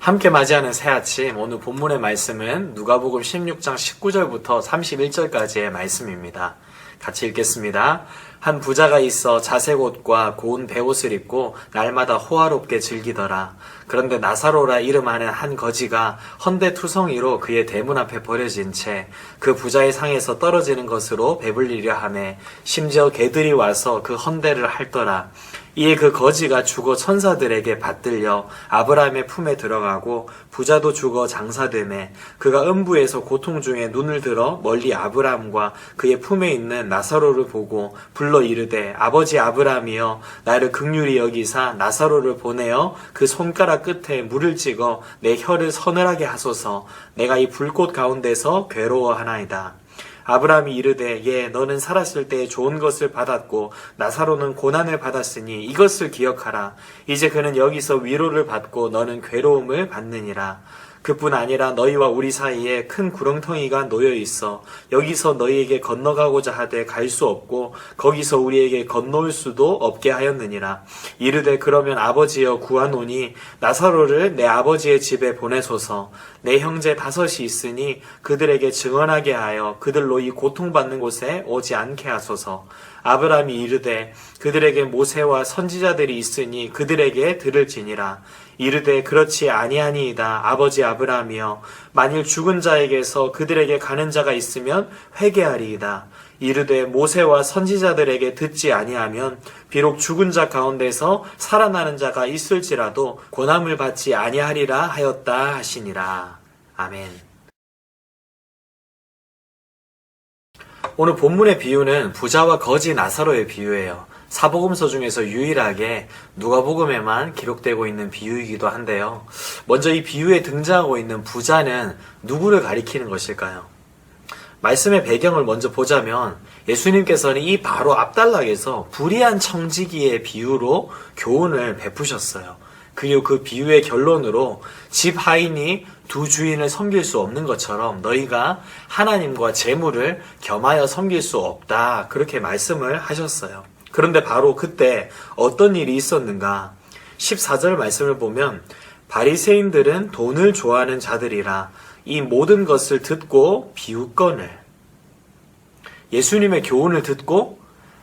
함께 맞이하는 새 아침, 오늘 본문의 말씀은 누가복음 16장 19절부터 31절까지의 말씀입니다. 같이 읽겠습니다. 한 부자가 있어 자색 옷과 고운 베옷을 입고 날마다 호화롭게 즐기더라. 그런데 나사로라 이름하는 한 거지가 헌데투성이로 그의 대문 앞에 버려진 채 그 부자의 상에서 떨어지는 것으로 배불리려 하매 심지어 개들이 와서 그 헌데를 핥더라. 이에 그 거지가 죽어 천사들에게 받들려 아브라함의 품에 들어가고 부자도 죽어 장사되매 그가 음부에서 고통 중에 눈을 들어 멀리 아브라함과 그의 품에 있는 나사로를 보고 불러 이르되 아버지 아브라함이여 나를 긍휼히 여기사 나사로를 보내어 그 손가락 끝에 물을 찍어 내 혀를 서늘하게 하소서. 내가 이 불꽃 가운데서 괴로워하나이다. 아브라함이 이르되 예 너는 살았을 때 좋은 것을 받았고 나사로는 고난을 받았으니 이것을 기억하라. 이제 그는 여기서 위로를 받고 너는 괴로움을 받느니라. 그뿐 아니라 너희와 우리 사이에 큰 구렁텅이가 놓여 있어 여기서 너희에게 건너가고자 하되 갈 수 없고 거기서 우리에게 건너올 수도 없게 하였느니라. 이르되 그러면 아버지여 구하노니 나사로를 내 아버지의 집에 보내소서. 내 형제 5이 있으니 그들에게 증언하게 하여 그들로 이 고통받는 곳에 오지 않게 하소서. 아브라함이 이르되 그들에게 모세와 선지자들이 있으니 그들에게 들을지니라. 이르되 그렇지 아니하니이다. 아버지 아브라함이여 만일 죽은 자에게서 그들에게 가는 자가 있으면 회개하리이다. 이르되 모세와 선지자들에게 듣지 아니하면 비록 죽은 자 가운데서 살아나는 자가 있을지라도 고난을 받지 아니하리라 하였다 하시니라. 아멘. 오늘 본문의 비유는 부자와 거지 나사로의 비유예요. 사복음서 중에서 유일하게 누가복음에만 기록되고 있는 비유이기도 한데요. 먼저 이 비유에 등장하고 있는 부자는 누구를 가리키는 것일까요? 말씀의 배경을 먼저 보자면 예수님께서는 이 바로 앞단락에서 불의한 청지기의 비유로 교훈을 베푸셨어요. 그리고 그 비유의 결론으로 집 하인이 두 주인을 섬길 수 없는 것처럼 너희가 하나님과 재물을 겸하여 섬길 수 없다. 그렇게 말씀을 하셨어요. 그런데 바로 그때 어떤 일이 있었는가? 14절 말씀을 보면 바리새인들은 돈을 좋아하는 자들이라 이 모든 것을 듣고 비웃거늘. 예수님의 교훈을 듣고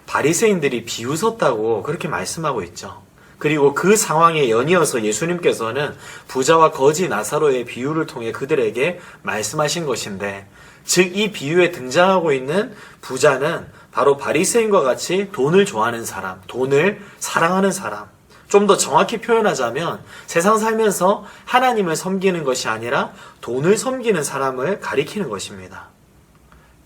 바리새인들이 비웃었다고 그렇게 말씀하고 있죠. 그리고 그 상황에 연이어서 예수님께서는 부자와 거지 나사로의 비유를 통해 그들에게 말씀하신 것인데, 즉 이 비유에 등장하고 있는 부자는 바로 바리새인과 같이 돈을 좋아하는 사람, 돈을 사랑하는 사람, 좀 더 정확히 표현하자면 세상 살면서 하나님을 섬기는 것이 아니라 돈을 섬기는 사람을 가리키는 것입니다.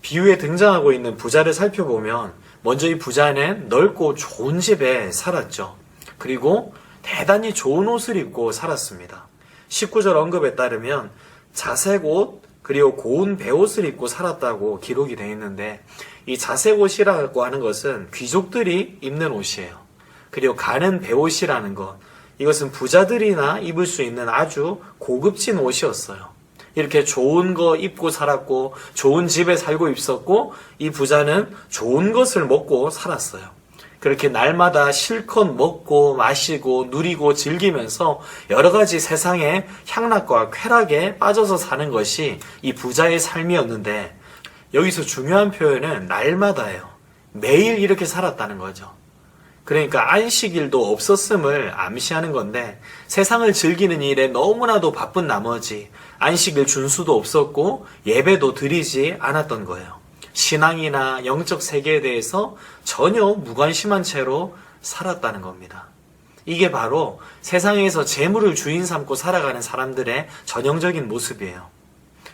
비유에 등장하고 있는 부자를 살펴보면 먼저 이 부자는 넓고 좋은 집에 살았죠. 그리고 대단히 좋은 옷을 입고 살았습니다. 19절 언급에 따르면 자색 옷 그리고 고운 베옷을 입고 살았다고 기록이 되어 있는데, 이 자색 옷이라고 하는 것은 귀족들이 입는 옷이에요. 그리고 가는 베옷이라는 것, 이것은 부자들이나 입을 수 있는 아주 고급진 옷이었어요. 이렇게 좋은 거 입고 살았고 좋은 집에 살고 있었고 이 부자는 좋은 것을 먹고 살았어요. 그렇게 날마다 실컷 먹고 마시고 누리고 즐기면서 여러 가지 세상의 향락과 쾌락에 빠져서 사는 것이 이 부자의 삶이었는데, 여기서 중요한 표현은 날마다예요. 매일 이렇게 살았다는 거죠. 그러니까 안식일도 없었음을 암시하는 건데, 세상을 즐기는 일에 너무나도 바쁜 나머지 안식일 준수도 없었고 예배도 드리지 않았던 거예요. 신앙이나 영적 세계에 대해서 전혀 무관심한 채로 살았다는 겁니다. 이게 바로 세상에서 재물을 주인 삼고 살아가는 사람들의 전형적인 모습이에요.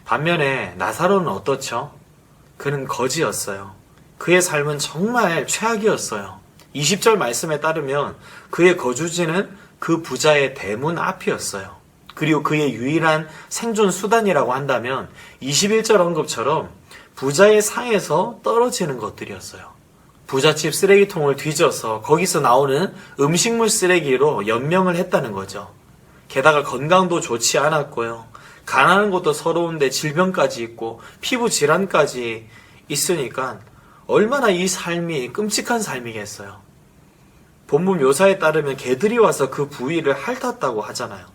반면에 나사로는 어떻죠? 그는 거지였어요. 그의 삶은 정말 최악이었어요. 20절 말씀에 따르면 그의 거주지는 그 부자의 대문 앞이었어요. 그리고 그의 유일한 생존 수단이라고 한다면 21절 언급처럼 부자의 상에서 떨어지는 것들이었어요. 부잣집 쓰레기통을 뒤져서 거기서 나오는 음식물 쓰레기로 연명을 했다는 거죠. 게다가 건강도 좋지 않았고요. 가난한 것도 서러운데 질병까지 있고 피부 질환까지 있으니까 얼마나 이 삶이 끔찍한 삶이겠어요. 본문 묘사에 따르면 개들이 와서 그 부위를 핥았다고 하잖아요.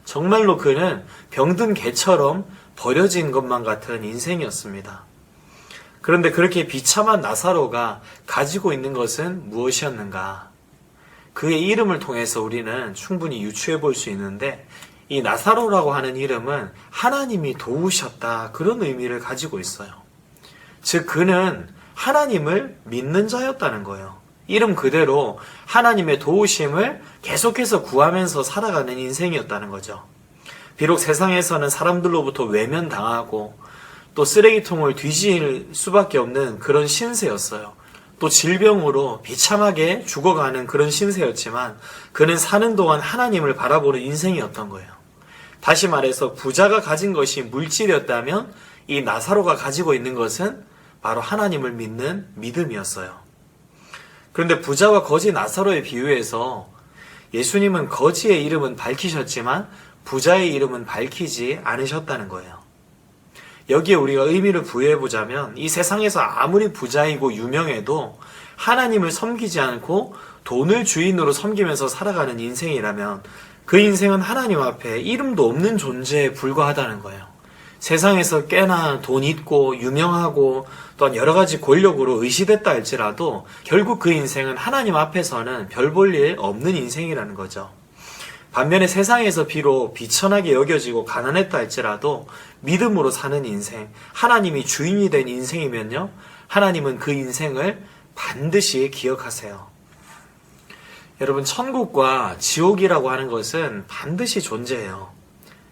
정말로 그는 병든 개처럼 버려진 것만 같은 인생이었습니다. 그런데 그렇게 비참한 나사로가 가지고 있는 것은 무엇이었는가? 그의 이름을 통해서 우리는 충분히 유추해 볼 수 있는데, 이 나사로라고 하는 이름은 하나님이 도우셨다, 그런 의미를 가지고 있어요. 즉 그는 하나님을 믿는 자였다는 거예요. 이름 그대로 하나님의 도우심을 계속해서 구하면서 살아가는 인생이었다는 거죠. 비록 세상에서는 사람들로부터 외면당하고 또 쓰레기통을 뒤질 수밖에 없는 그런 신세였어요. 또 질병으로 비참하게 죽어가는 그런 신세였지만 그는 사는 동안 하나님을 바라보는 인생이었던 거예요. 다시 말해서 부자가 가진 것이 물질이었다면 이 나사로가 가지고 있는 것은 바로 하나님을 믿는 믿음이었어요. 그런데 부자와 거지 나사로의 비유에서 예수님은 거지의 이름은 밝히셨지만 부자의 이름은 밝히지 않으셨다는 거예요. 여기에 우리가 의미를 부여해보자면 이 세상에서 아무리 부자이고 유명해도 하나님을 섬기지 않고 돈을 주인으로 섬기면서 살아가는 인생이라면 그 인생은 하나님 앞에 이름도 없는 존재에 불과하다는 거예요. 세상에서 꽤나 돈 있고 유명하고 또한 여러 가지 권력으로 의시됐다 할지라도 결국 그 인생은 하나님 앞에서는 별 볼 일 없는 인생이라는 거죠. 반면에 세상에서 비록 비천하게 여겨지고 가난했다 할지라도 믿음으로 사는 인생, 하나님이 주인이 된 인생이면요, 하나님은 그 인생을 반드시 기억하세요. 여러분, 천국과 지옥이라고 하는 것은 반드시 존재해요.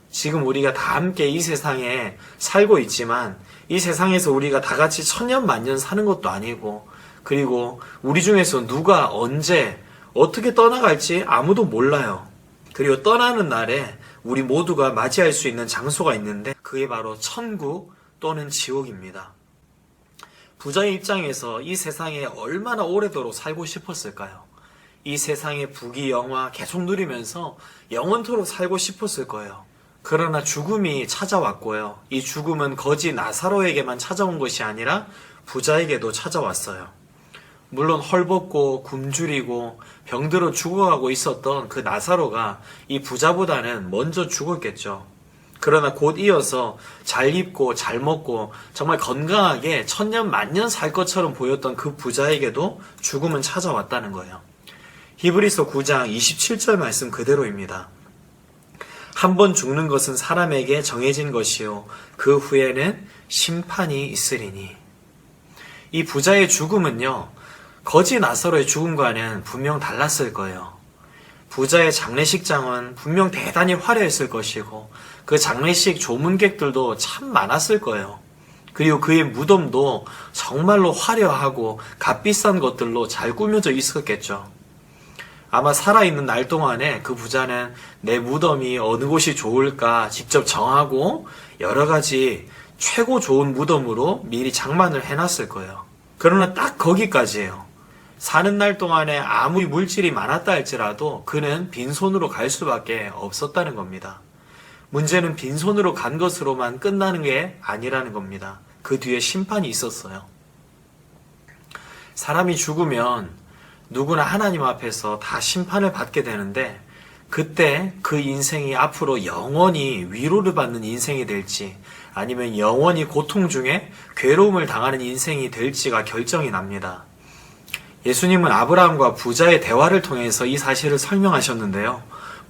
지금 우리가 다 함께 이 세상에 살고 있지만 이 세상에서 우리가 다 같이 천년 만년 사는 것도 아니고, 그리고 우리 중에서 누가 언제 어떻게 떠나갈지 아무도 몰라요. 그리고 떠나는 날에 우리 모두가 맞이할 수 있는 장소가 있는데 그게 바로 천국 또는 지옥입니다. 부자의 입장에서 이 세상에 얼마나 오래도록 살고 싶었을까요? 이 세상의 부귀 영화 계속 누리면서 영원토록 살고 싶었을 거예요. 그러나 죽음이 찾아왔고요. 이 죽음은 거지 나사로에게만 찾아온 것이 아니라 부자에게도 찾아왔어요. 물론 헐벗고 굶주리고 병들어 죽어가고 있었던 그 나사로가 이 부자보다는 먼저 죽었겠죠. 그러나 곧 이어서 잘 입고 잘 먹고 정말 건강하게 천년 만년 살 것처럼 보였던 그 부자에게도 죽음은 찾아왔다는 거예요. 히브리서 9장 27절 말씀 그대로입니다. 한 번 죽는 것은 사람에게 정해진 것이요 그 후에는 심판이 있으리니. 이 부자의 죽음은요, 거지 나사로의 죽음과는 분명 달랐을 거예요. 부자의 장례식장은 분명 대단히 화려했을 것이고 그 장례식 조문객들도 참 많았을 거예요. 그리고 그의 무덤도 정말로 화려하고 값비싼 것들로 잘 꾸며져 있었겠죠. 아마 살아있는 날 동안에 그 부자는 내 무덤이 어느 곳이 좋을까 직접 정하고 여러 가지 최고 좋은 무덤으로 미리 장만을 해놨을 거예요. 그러나 딱 거기까지예요. 사는 날 동안에 아무리 물질이 많았다 할지라도 그는 빈손으로 갈 수밖에 없었다는 겁니다. 문제는 빈손으로 간 것으로만 끝나는 게 아니라는 겁니다. 그 뒤에 심판이 있었어요. 사람이 죽으면 누구나 하나님 앞에서 다 심판을 받게 되는데 그때 그 인생이 앞으로 영원히 위로를 받는 인생이 될지 아니면 영원히 고통 중에 괴로움을 당하는 인생이 될지가 결정이 납니다. 예수님은 아브라함과 부자의 대화를 통해서 이 사실을 설명하셨는데요.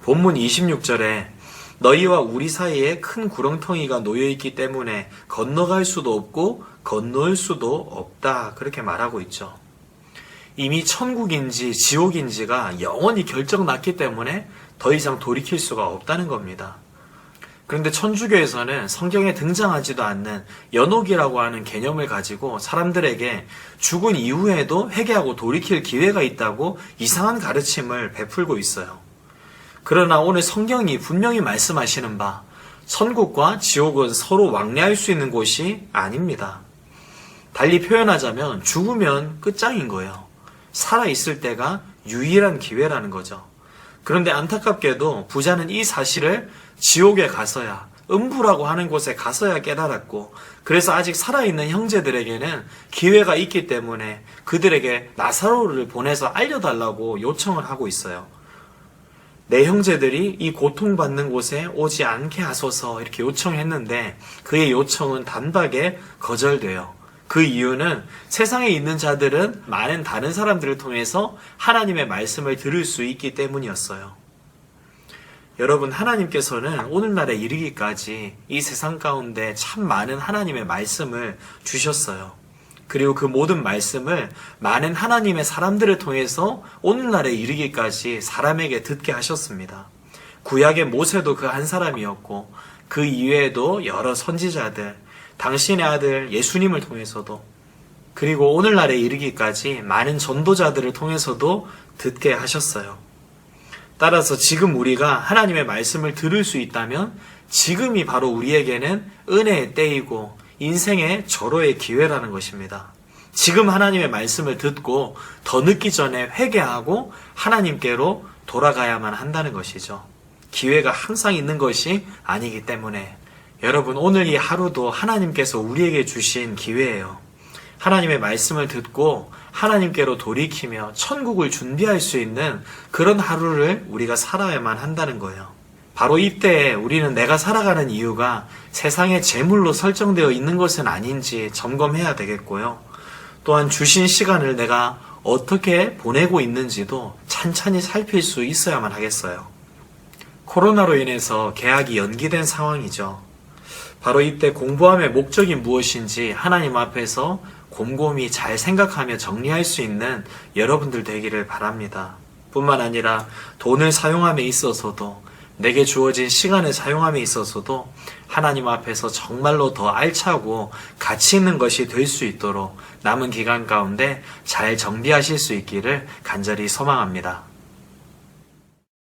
본문 26절에 너희와 우리 사이에 큰 구렁텅이가 놓여있기 때문에 건너갈 수도 없고 건널 수도 없다, 그렇게 말하고 있죠. 이미 천국인지 지옥인지가 영원히 결정났기 때문에 더 이상 돌이킬 수가 없다는 겁니다. 그런데 천주교에서는 성경에 등장하지도 않는 연옥이라고 하는 개념을 가지고 사람들에게 죽은 이후에도 회개하고 돌이킬 기회가 있다고 이상한 가르침을 베풀고 있어요. 그러나 오늘 성경이 분명히 말씀하시는 바 천국과 지옥은 서로 왕래할 수 있는 곳이 아닙니다. 달리 표현하자면 죽으면 끝장인 거예요. 살아있을 때가 유일한 기회라는 거죠. 그런데 안타깝게도 부자는 이 사실을 지옥에 가서야, 음부라고 하는 곳에 가서야 깨달았고, 그래서 아직 살아있는 형제들에게는 기회가 있기 때문에 그들에게 나사로를 보내서 알려달라고 요청을 하고 있어요. 내 형제들이 이 고통받는 곳에 오지 않게 하소서 이렇게 요청했는데 그의 요청은 단박에 거절돼요. 그 이유는 세상에 있는 자들은 많은 다른 사람들을 통해서 하나님의 말씀을 들을 수 있기 때문이었어요. 여러분, 하나님께서는 오늘날에 이르기까지 이 세상 가운데 참 많은 하나님의 말씀을 주셨어요. 그리고 그 모든 말씀을 많은 하나님의 사람들을 통해서 오늘날에 이르기까지 사람에게 듣게 하셨습니다. 구약의 모세도 그 한 사람이었고 그 이외에도 여러 선지자들, 당신의 아들 예수님을 통해서도, 그리고 오늘날에 이르기까지 많은 전도자들을 통해서도 듣게 하셨어요. 따라서 지금 우리가 하나님의 말씀을 들을 수 있다면 지금이 바로 우리에게는 은혜의 때이고 인생의 절호의 기회라는 것입니다. 지금 하나님의 말씀을 듣고 더 늦기 전에 회개하고 하나님께로 돌아가야만 한다는 것이죠. 기회가 항상 있는 것이 아니기 때문에 여러분, 오늘 이 하루도 하나님께서 우리에게 주신 기회예요. 하나님의 말씀을 듣고 하나님께로 돌이키며 천국을 준비할 수 있는 그런 하루를 우리가 살아야만 한다는 거예요. 바로 이때 우리는 내가 살아가는 이유가 세상의 재물로 설정되어 있는 것은 아닌지 점검해야 되겠고요. 또한 주신 시간을 내가 어떻게 보내고 있는지도 찬찬히 살필 수 있어야만 하겠어요. 코로나로 인해서 개학이 연기된 상황이죠. 바로 이때 공부함의 목적이 무엇인지 하나님 앞에서 곰곰이 잘 생각하며 정리할 수 있는 여러분들 되기를 바랍니다. 뿐만 아니라 돈을 사용함에 있어서도, 내게 주어진 시간을 사용함에 있어서도 하나님 앞에서 정말로 더 알차고 가치 있는 것이 될 수 있도록 남은 기간 가운데 잘 정비하실 수 있기를 간절히 소망합니다.